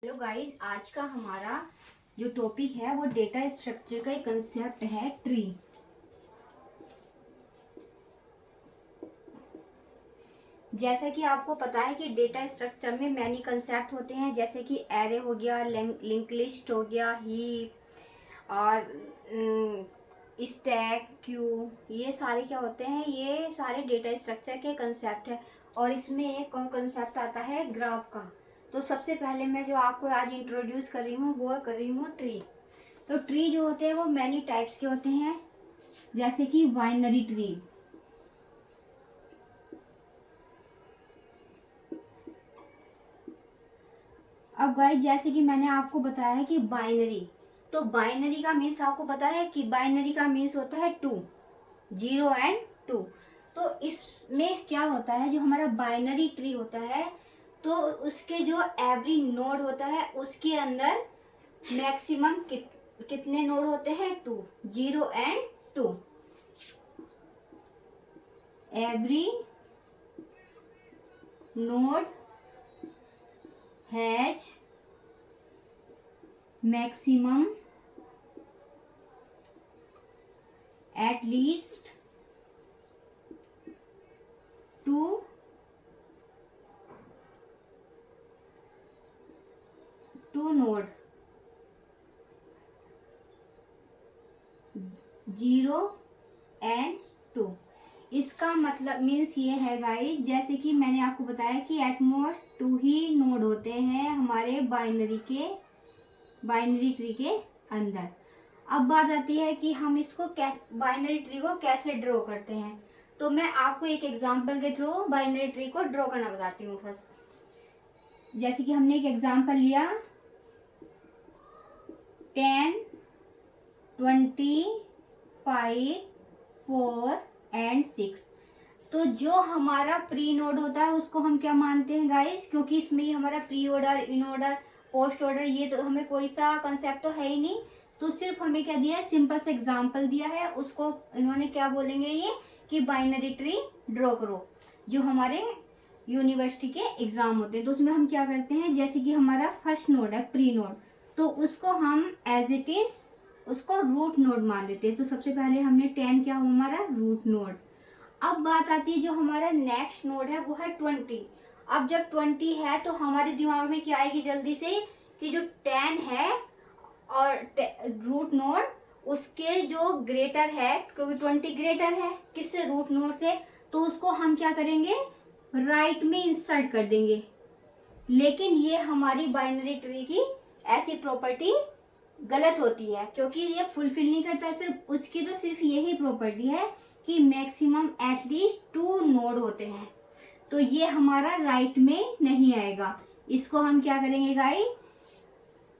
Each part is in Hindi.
हेलो गाइस, आज का हमारा जो टॉपिक है वो डेटा स्ट्रक्चर का एक कंसेप्ट है ट्री। जैसा कि आपको पता है कि डेटा स्ट्रक्चर में मैनी कंसेप्ट होते हैं, जैसे कि एरे हो गया, लिंक लिस्ट हो गया, हीप और स्टैक, क्यू। ये सारे क्या होते हैं, ये सारे डेटा स्ट्रक्चर के कंसेप्ट है। और इसमें एक और कंसेप्ट आता है ग्राफ का। तो सबसे पहले मैं जो आपको आज इंट्रोड्यूस कर रही हूँ वो कर रही हूँ ट्री। तो ट्री जो होते हैं वो मैनी टाइप्स के होते हैं, जैसे कि बाइनरी ट्री। अब गाइस, जैसे कि मैंने आपको बताया है कि बाइनरी, तो बाइनरी का मीन्स आपको पता है कि बाइनरी का मीन्स होता है 2, 0 एंड 2। तो इसमें क्या होता है, जो हमारा बाइनरी ट्री होता है तो उसके जो एवरी नोड होता है उसके अंदर मैक्सिमम कितने नोड होते हैं, 2, 0 and 2। Every node has maximum at least 2 node, 0 and 2। इसका मतलब मीन्स ये है गाइस, जैसे कि मैंने आपको बताया कि एटमोस्ट 2 ही नोड होते हैं हमारे बाइनरी ट्री के अंदर। अब बात आती है कि हम इसको बाइनरी ट्री को कैसे ड्रॉ करते हैं। तो मैं आपको एक एग्जांपल के थ्रू बाइनरी ट्री को ड्रॉ करना बताती हूँ। फर्स्ट, जैसे कि हमने एक एग्जांपल लिया 10, 20, 5, 4 एंड 6। तो जो हमारा प्री नोड होता है उसको हम क्या मानते हैं गाइस, क्योंकि इसमें ही हमारा pre order, in order, post order, ये तो हमें कोई सा कंसेप्ट तो है ही नहीं। तो सिर्फ हमें क्या दिया है, सिंपल से एग्जांपल दिया है, उसको इन्होंने क्या बोलेंगे ये कि बाइनरी ट्री ड्रॉ करो। जो हमारे यूनिवर्सिटी के एग्जाम होते हैं तो उसमें हम क्या करते हैं, जैसे कि हमारा फर्स्ट नोड है प्री नोड, तो उसको हम एज इट इज उसको रूट नोड मान लेते हैं। तो सबसे पहले हमने 10 क्या हुआ हमारा रूट नोड। अब बात आती है जो हमारा नेक्स्ट नोड है वो है 20। अब जब 20 है तो हमारे दिमाग में क्या आएगी जल्दी से, कि जो 10 है और रूट नोड उसके जो ग्रेटर है, क्योंकि 20 ग्रेटर है किससे, रूट नोड से, तो उसको हम क्या करेंगे, राइट में इंसर्ट कर देंगे। लेकिन ये हमारी बाइनरी ट्री की ऐसी प्रॉपर्टी गलत होती है, क्योंकि ये फुलफिल नहीं करता। सिर्फ उसकी तो सिर्फ यही प्रॉपर्टी है कि मैक्सिमम एटलीस्ट 2 नोड होते हैं, तो ये हमारा राइट में नहीं आएगा। इसको हम क्या करेंगे गाइस,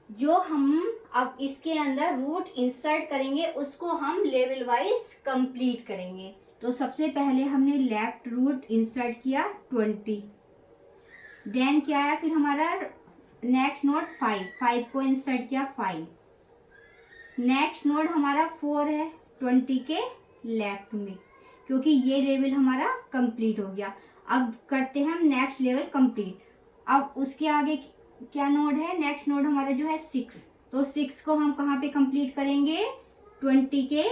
जो हम अब इसके अंदर रूट इंसर्ट करेंगे उसको हम लेवल वाइज कंप्लीट करेंगे। तो सबसे पहले हमने लेफ्ट रूट इंसर्ट किया 20, देन क्या है फिर हमारा नेक्स्ट नोड 5 को इंसर्ट किया 5, नेक्स्ट नोड हमारा 4 है 20 के लेफ्ट में, क्योंकि ये लेवल हमारा कंप्लीट हो गया। अब करते हैं हम नेक्स्ट लेवल कंप्लीट। अब उसके आगे क्या नोड है, नेक्स्ट नोड हमारा जो है 6, तो 6 को हम कहाँ पे कंप्लीट करेंगे, 20 के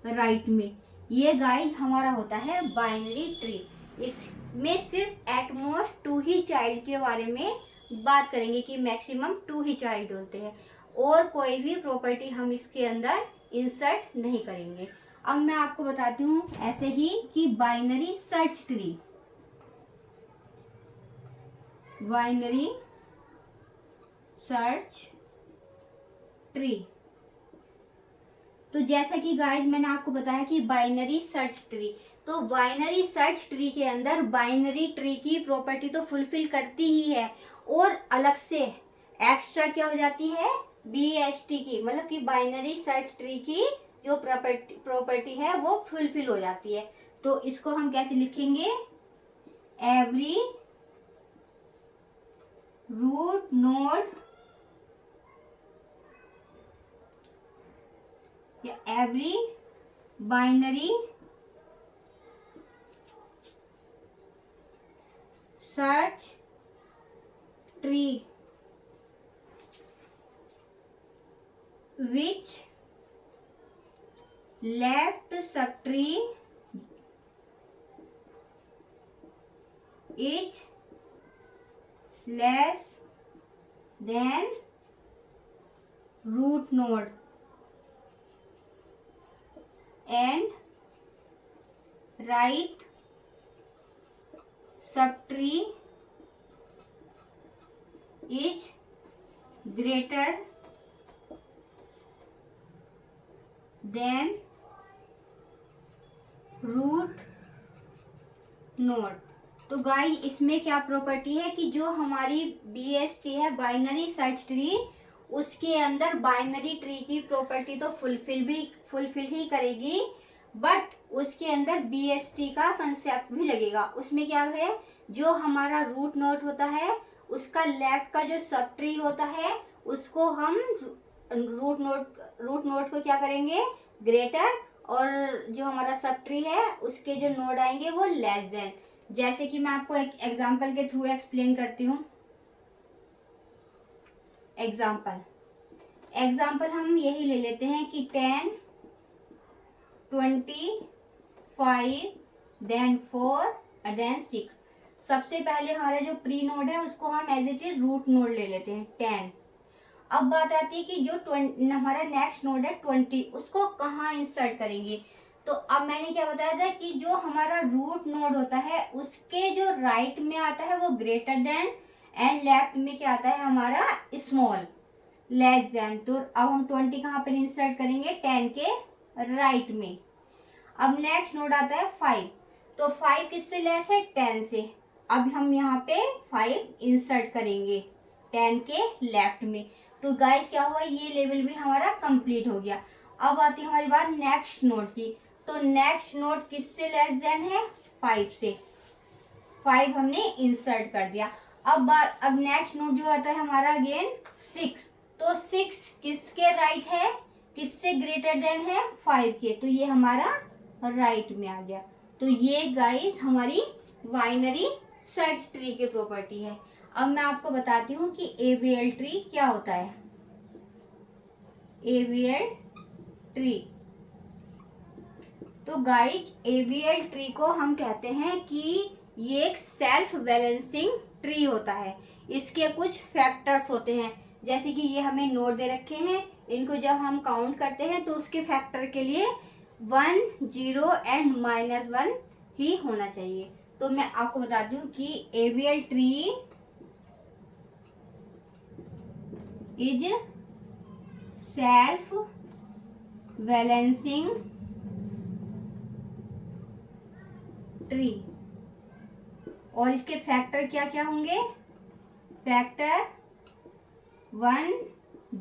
राइट में। ये गाइस हमारा होता है बाइनरी ट्री। इसमें सिर्फ एटमोस्ट 2 ही चाइल्ड के बारे में बात करेंगे कि मैक्सिमम 2 ही चाइल्ड होते हैं, और कोई भी प्रॉपर्टी हम इसके अंदर इंसर्ट नहीं करेंगे। अब मैं आपको बताती हूँ ऐसे ही कि binary search tree, binary search tree. तो जैसा कि गाइस मैंने आपको बताया कि बाइनरी सर्च ट्री, तो बाइनरी सर्च ट्री के अंदर बाइनरी ट्री की प्रॉपर्टी तो फुलफिल करती ही है, और अलग से एक्स्ट्रा क्या हो जाती है, BST की, मतलब कि बाइनरी सर्च ट्री की जो प्रॉपर्टी है वो फुलफिल हो जाती है। तो इसको हम कैसे लिखेंगे, एवरी रूट नोड या every binary search tree which left subtree is less than root node and right subtree is greater than root node. तो गाइस इसमें क्या प्रॉपर्टी है कि जो हमारी BST है, बाइनरी सर्च ट्री, उसके अंदर बाइनरी ट्री की प्रॉपर्टी तो फुलफिल ही करेगी, बट उसके अंदर BST का कंसेप्ट भी लगेगा। उसमें क्या है, जो हमारा रूट नोड होता है उसका लेफ्ट का जो सब ट्री होता है उसको हम रूट नोड को क्या करेंगे, ग्रेटर, और जो हमारा सब ट्री है उसके जो नोड आएंगे वो लेस देन। जैसे कि मैं आपको एक एग्जांपल के थ्रू एक्सप्लेन करती हूँ। एग्जांपल हम यही ले लेते हैं कि 10, 25, देन 4 देन 6। सबसे पहले हमारा जो प्री नोड है उसको हम as it is root node ले लेते हैं 10। अब बात आती है कि जो हमारा नेक्स्ट नोड है 20, उसको कहाँ इंसर्ट करेंगे। तो अब मैंने क्या बताया था कि जो हमारा रूट नोड होता है उसके जो राइट में आता है वो ग्रेटर देन, एंड लेफ्ट में क्या आता है हमारा स्मॉल, लेस देन। तो अब हम 20 कहाँ पर इंसर्ट करेंगे, 10 के राइट में। अब नेक्स्ट नोड आता है 5, तो 5 किससे लेस है, 10 से। अब हम यहाँ पे 5 इंसर्ट करेंगे 10 के लेफ्ट में। तो गाइस क्या हुआ, ये लेवल भी हमारा कंप्लीट हो गया। अब आती है हमारी बात नेक्स्ट नोड की। तो नेक्स्ट नोड किससे लेस देन है, 5 से। 5 हमने इंसर्ट कर दिया। अब नेक्स्ट नोड जो आता है हमारा अगेन 6। तो 6 किसके राइट है, किससे ग्रेटर देन है, 5 के। तो ये हमारा राइट में आ गया। तो ये गाइस हमारी बाइनरी सर्च ट्री की प्रॉपर्टी है। अब मैं आपको बताती हूँ कि AVL ट्री क्या होता है। AVL ट्री, तो गाइस AVL ट्री को हम कहते हैं कि ये एक सेल्फ बैलेंसिंग ट्री होता है। इसके कुछ फैक्टर्स होते हैं, जैसे कि ये हमें नोड दे रखे हैं, इनको जब हम काउंट करते हैं तो उसके फैक्टर के लिए 1, 0 एंड -1 ही होना चाहिए। तो मैं आपको बताती हूँ कि AVL tree is self balancing tree, और इसके फैक्टर क्या क्या होंगे, फैक्टर 1,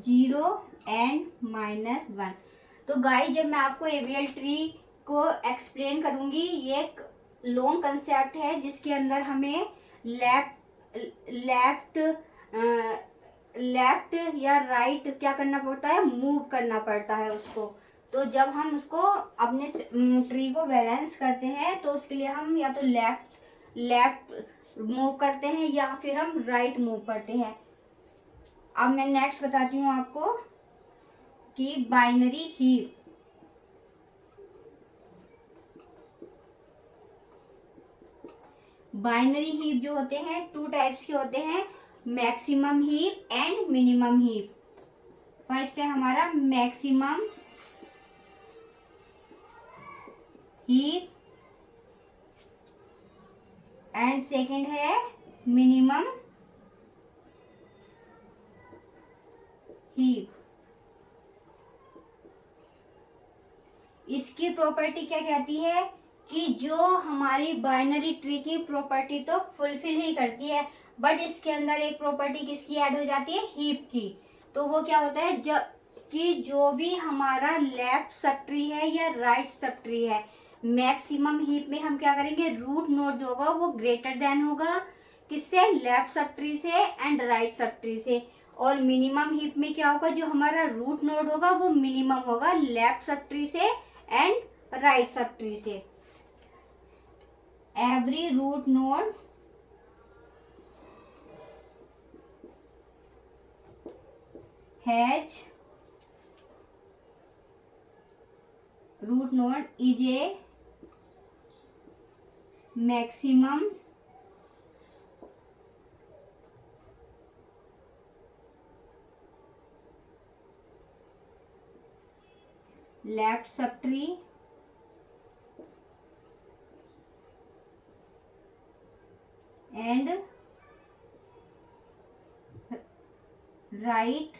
0 एंड -1। तो गाइस जब मैं आपको AVL ट्री को एक्सप्लेन करूंगी, ये एक लॉन्ग कंसेप्ट है जिसके अंदर हमें लेफ्ट या राइट क्या करना पड़ता है, मूव करना पड़ता है उसको। तो जब हम उसको अपने ट्री को बैलेंस करते हैं तो उसके लिए हम या तो लेफ्ट मूव करते हैं या फिर हम राइट मूव करते हैं। अब मैं नेक्स्ट बताती हूँ आपको कि बाइनरी हीप। बाइनरी हीप जो होते हैं 2 टाइप्स के होते हैं, maximum heap and minimum heap. First है हमारा मैक्सिमम हीप एंड सेकंड है मिनिमम हीप। इसकी प्रॉपर्टी क्या कहती है कि जो हमारी बाइनरी ट्री की प्रॉपर्टी तो फुलफिल ही करती है, बट इसके अंदर एक प्रॉपर्टी किसकी ऐड हो जाती है, हीप की। तो वो क्या होता है, कि जो भी हमारा लेफ्ट सब ट्री है या राइट सब ट्री है, मैक्सिमम हीप में हम क्या करेंगे, रूट नोड जो होगा वो ग्रेटर देन होगा किससे, लेफ्ट सब ट्री से एंड राइट सब ट्री से। और मिनिमम हीप में क्या होगा, जो हमारा रूट नोड होगा वो मिनिमम होगा लेफ्ट सब ट्री से एंड राइट सब ट्री से। Every root node has root node is a maximum left subtree and right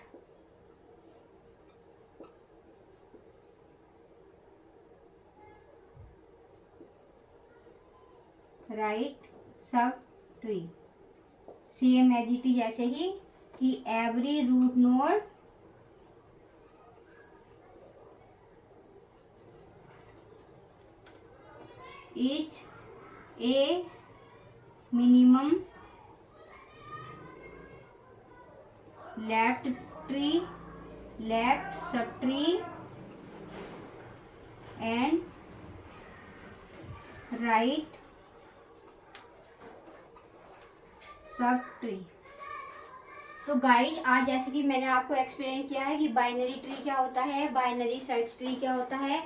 subtree. Same as it is ऐसे ही कि every root node is a minimum left subtree and right subtree. तो गाइज आज जैसे कि मैंने आपको एक्सप्लेन किया है कि बाइनरी ट्री क्या होता है, बाइनरी सर्च ट्री क्या होता है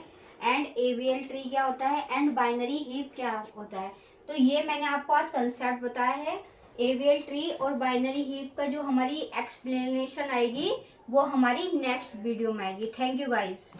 एंड एवीएल ट्री क्या होता है एंड बाइनरी हीप क्या होता है। तो ये मैंने आपको आज कंसेप्ट बताया है। एवीएल ट्री और बाइनरी हीप का जो हमारी एक्सप्लेनेशन आएगी वो हमारी नेक्स्ट वीडियो में आएगी। Thank you guys.